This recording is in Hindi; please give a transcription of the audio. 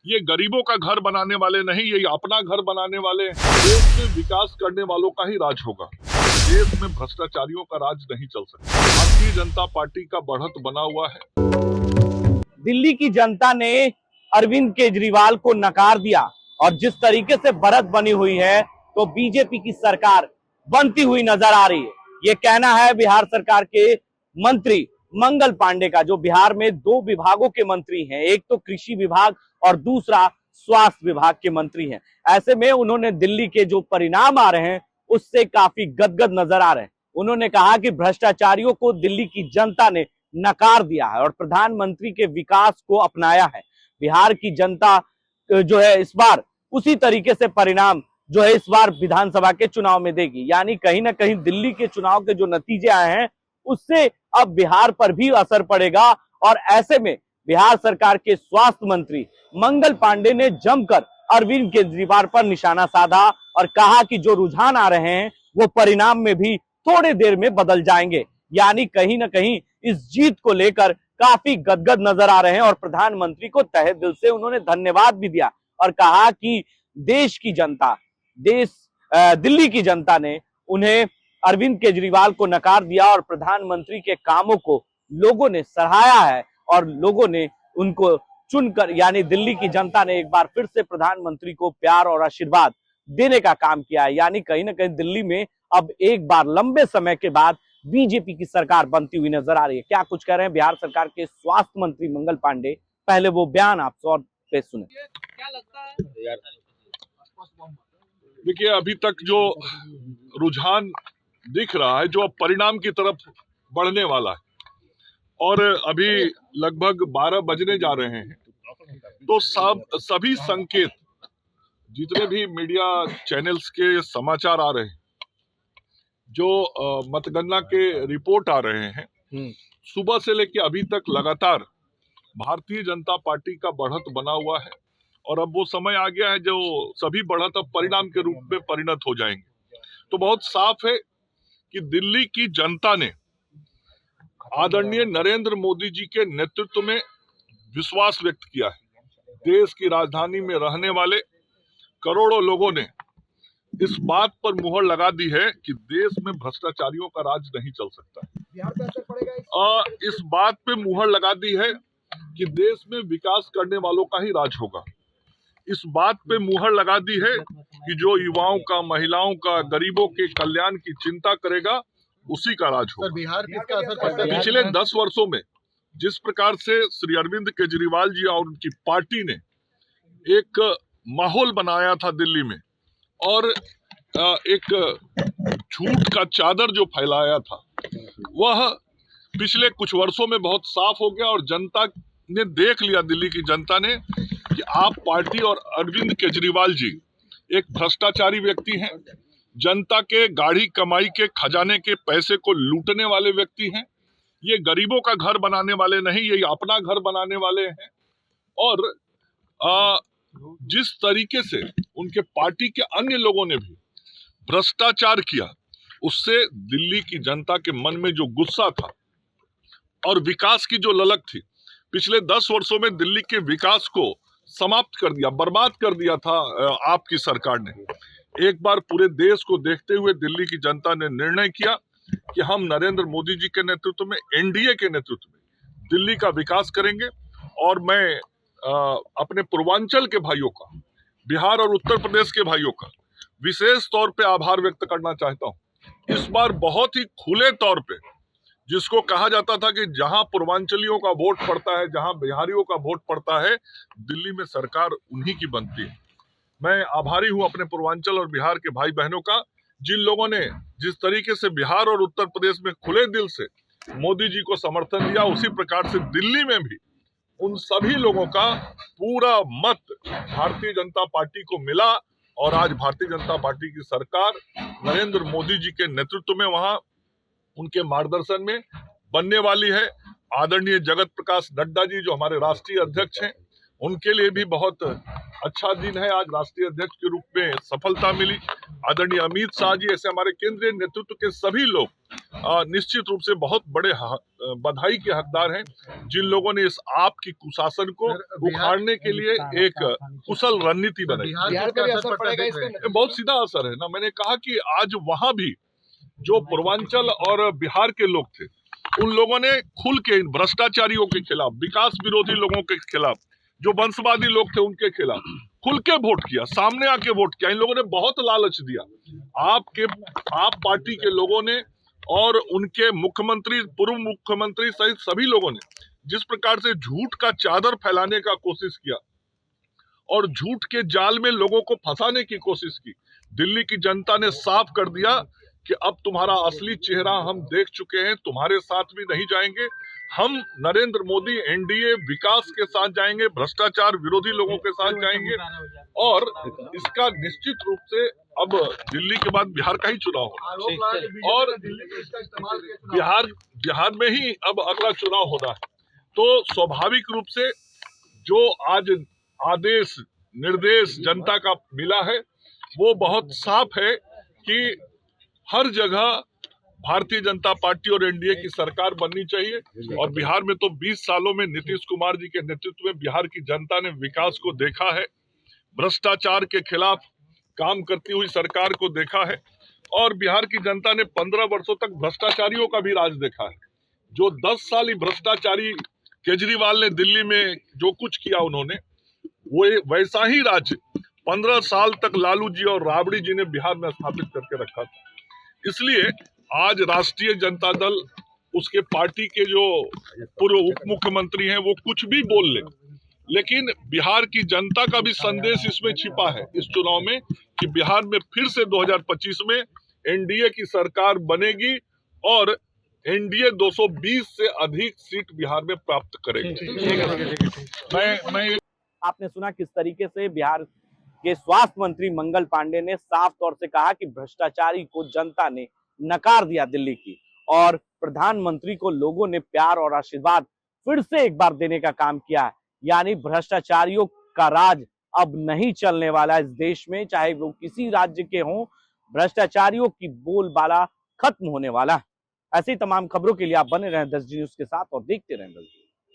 ये गरीबों का घर बनाने वाले नहीं, ये अपना घर बनाने वाले हैं। देश में विकास करने वालों का ही राज होगा। देश में भ्रष्टाचारियों का राज नहीं चल सकता। भारतीय जनता पार्टी का बढ़त बना हुआ है। दिल्ली की जनता ने अरविंद केजरीवाल को नकार दिया और जिस तरीके से बढ़त बनी हुई है तो बीजेपी की सरकार बनती हुई नजर आ रही है। ये कहना है बिहार सरकार के मंत्री मंगल पांडे का, जो बिहार में 2 विभागों के मंत्री हैं, एक तो कृषि विभाग और दूसरा स्वास्थ्य विभाग के मंत्री हैं। ऐसे में उन्होंने दिल्ली के जो परिणाम आ रहे हैं उससे काफी गदगद नजर आ रहे हैं। उन्होंने कहा कि भ्रष्टाचारियों को दिल्ली की जनता ने नकार दिया है और प्रधानमंत्री के विकास को अपनाया है। बिहार की जनता जो है इस बार उसी तरीके से परिणाम जो है इस बार विधानसभा के चुनाव में देगी। यानी कहीं ना कहीं दिल्ली के चुनाव के जो नतीजे आए हैं उससे अब बिहार पर भी असर पड़ेगा। और ऐसे में बिहार सरकार के स्वास्थ्य मंत्री मंगल पांडे ने जमकर अरविंद केजरीवाल पर निशाना साधा और कहा कि जो रुझान आ रहे हैं वो परिणाम में भी थोड़ी देर में बदल जाएंगे। यानी कहीं ना कहीं इस जीत को लेकर काफी गदगद नजर आ रहे हैं और प्रधानमंत्री को तहे दिल से उन्होंने धन्यवाद भी दिया और कहा कि देश की जनता, दिल्ली की जनता ने उन्हें अरविंद केजरीवाल को नकार दिया और प्रधानमंत्री के कामों को लोगों ने सराहा है और लोगों ने उनको चुनकर, यानी दिल्ली की जनता ने एक बार फिर से प्रधानमंत्री को प्यार और आशीर्वाद देने का काम किया है। यानी कहीं ना कहीं दिल्ली में अब एक बार लंबे समय के बाद बीजेपी की सरकार बनती हुई नजर आ रही है। क्या कुछ कह रहे हैं बिहार सरकार के स्वास्थ्य मंत्री मंगल पांडे, पहले वो बयान आप और पे सुने। क्या लगता है? देखिए, अभी तक जो रुझान दिख रहा है, जो अब परिणाम की तरफ बढ़ने वाला है और अभी लगभग 12 बजने जा रहे हैं, तो सभी संकेत, जितने भी मीडिया चैनल्स के समाचार आ रहे हैं, जो मतगणना के रिपोर्ट आ रहे हैं, सुबह से लेकर अभी तक लगातार भारतीय जनता पार्टी का बढ़त बना हुआ है और अब वो समय आ गया है जो सभी बढ़त अब परिणाम के रूप में परिणत हो जाएंगे। तो बहुत साफ है कि दिल्ली की जनता ने आदरणीय नरेंद्र मोदी जी के नेतृत्व में विश्वास व्यक्त किया है। देश की राजधानी में रहने वाले करोड़ों लोगों ने इस बात पर मुहर लगा दी है कि देश में भ्रष्टाचारियों का राज नहीं चल सकता। बिहार पे असर पड़ेगा इस बात पे मुहर लगा दी है कि देश में विकास करने वालों का ही राज होगा। इस बात पे मुहर लगा दी है कि जो युवाओं का, महिलाओं का, गरीबों के कल्याण की चिंता करेगा उसी का राज होगा। बिहार पे इसका असर पड़ता है। पिछले 10 वर्षों में जिस प्रकार से श्री अरविंद केजरीवाल जी और उनकी पार्टी ने एक माहौल बनाया था दिल्ली में और एक झूठ का चादर जो फैलाया था, वह पिछले कुछ वर्षों में बहुत साफ हो गया और जनता ने देख लिया, दिल्ली की जनता ने, कि आप पार्टी और अरविंद केजरीवाल जी एक भ्रष्टाचारी व्यक्ति हैं, जनता के गाढ़ी कमाई के खजाने के पैसे को लूटने वाले व्यक्ति हैं। ये गरीबों का घर बनाने वाले नहीं, ये अपना घर बनाने वाले हैं। और जिस तरीके से उनके पार्टी के अन्य लोगों ने भी भ्रष्टाचार किया, उससे दिल्ली की जनता के मन में जो गुस्सा था और विकास की जो ललक थी, पिछले 10 वर्षों में दिल्ली के विकास को समाप्त कर दिया, बर्बाद कर दिया था आपकी सरकार ने। एक बार पूरे देश को देखते हुए दिल्ली की जनता ने निर्णय किया कि हम नरेंद्र मोदी जी के नेतृत्व में, एनडीए के नेतृत्व में दिल्ली का विकास करेंगे। और मैं अपने पूर्वांचल के भाइयों का, बिहार और उत्तर प्रदेश के भाइयों का विशेष तौर पे आभार व्यक्त करना चाहता हूं। इस बार बहुत ही खुले तौर पे, जिसको कहा जाता था कि जहां पूर्वांचलियों का वोट पड़ता है, जहां बिहारियों का वोट पड़ता है, दिल्ली में सरकार उन्हीं की बनती है। मैं आभारी हूं अपने पूर्वांचल और बिहार के भाई बहनों का, जिन लोगों ने जिस तरीके से बिहार और उत्तर प्रदेश में खुले दिल से मोदी जी को समर्थन दिया, उसी प्रकार से दिल्ली में भी उन सभी लोगों का पूरा मत भारतीय जनता पार्टी को मिला और आज भारतीय जनता पार्टी की सरकार नरेंद्र मोदी जी के नेतृत्व में, वहां उनके मार्गदर्शन में बनने वाली है। आदरणीय जगत प्रकाश नड्डा जी जो हमारे राष्ट्रीय अध्यक्ष हैं, उनके लिए भी बहुत अच्छा दिन है, आज राष्ट्रीय अध्यक्ष के रूप में सफलता मिली। आदरणीय अमित शाह जी, ऐसे हमारे केंद्रीय नेतृत्व के सभी लोग निश्चित रूप से बहुत बड़े बधाई के हकदार हैं, जिन लोगों ने इस आप की कुशासन को उखाड़ने के लिए एक कुशल रणनीति बनाई। बिहार पे भी असर पड़ेगा इसका? बहुत सीधा असर है ना। मैंने कहा कि आज वहां भी जो पूर्वांचल और बिहार के लोग थे, उन लोगों ने खुल के इन भ्रष्टाचारियों के खिलाफ, विकास विरोधी लोगों के खिलाफ, जो वंशवादी लोग थे उनके खिलाफ खुल के वोट किया, सामने आके वोट किया। इन लोगों ने बहुत लालच दिया। आप पार्टी के लोगों ने और उनके मुख्यमंत्री, पूर्व मुख्यमंत्री सहित सभी लोगों ने जिस प्रकार से झूठ का चादर फैलाने का कोशिश किया और झूठ के जाल में लोगों को फंसाने की कोशिश की, दिल्ली की जनता ने साफ कर दिया कि अब तुम्हारा असली चेहरा हम देख चुके हैं, तुम्हारे साथ भी नहीं जाएंगे। हम नरेंद्र मोदी एनडीए विकास के साथ जाएंगे, भ्रष्टाचार विरोधी लोगों के साथ जाएंगे। और इसका निश्चित रूप से अब दिल्ली के बाद बिहार का ही चुनाव होगा और बिहार में ही अब अगला चुनाव होना है। तो स्वाभाविक रूप से जो आज आदेश निर्देश जनता का मिला है वो बहुत साफ है कि हर जगह भारतीय जनता पार्टी और एनडीए की सरकार बननी चाहिए। और बिहार में तो 20 सालों में नीतीश कुमार जी के नेतृत्व में बिहार की जनता ने विकास को देखा है, भ्रष्टाचार के खिलाफ काम करती हुई सरकार को देखा है और बिहार की जनता ने 15 वर्षों तक भ्रष्टाचारियों का भी राज देखा है। जो 10 साल ही भ्रष्टाचारी केजरीवाल ने दिल्ली में जो कुछ किया, उन्होंने वो वैसा ही राज 15 साल तक लालू जी और राबड़ी जी ने बिहार में स्थापित करके रखा था। इसलिए आज राष्ट्रीय जनता दल, उसके पार्टी के जो पूर्व उप मुख्यमंत्री हैं, वो कुछ भी बोल ले, लेकिन बिहार की जनता का भी संदेश इसमें छिपा है इस चुनाव में कि बिहार में फिर से 2025 में एनडीए की सरकार बनेगी और एनडीए 220 से अधिक सीट बिहार में प्राप्त करेगी। मैं आपने सुना किस तरीके से बिहार के स्वास्थ्य मंत्री मंगल पांडे ने साफ तौर से कहा कि भ्रष्टाचारी को जनता ने नकार दिया दिल्ली की, और प्रधानमंत्री को लोगों ने प्यार और आशीर्वाद फिर से एक बार देने का काम किया है। यानी भ्रष्टाचारियों का राज अब नहीं चलने वाला इस देश में, चाहे वो किसी राज्य के हों। भ्रष्टाचारियों की बोलबाला खत्म होने वाला है। ऐसी तमाम खबरों के लिए आप बने रहें 10G न्यूज के साथ और देखते रहें 10G।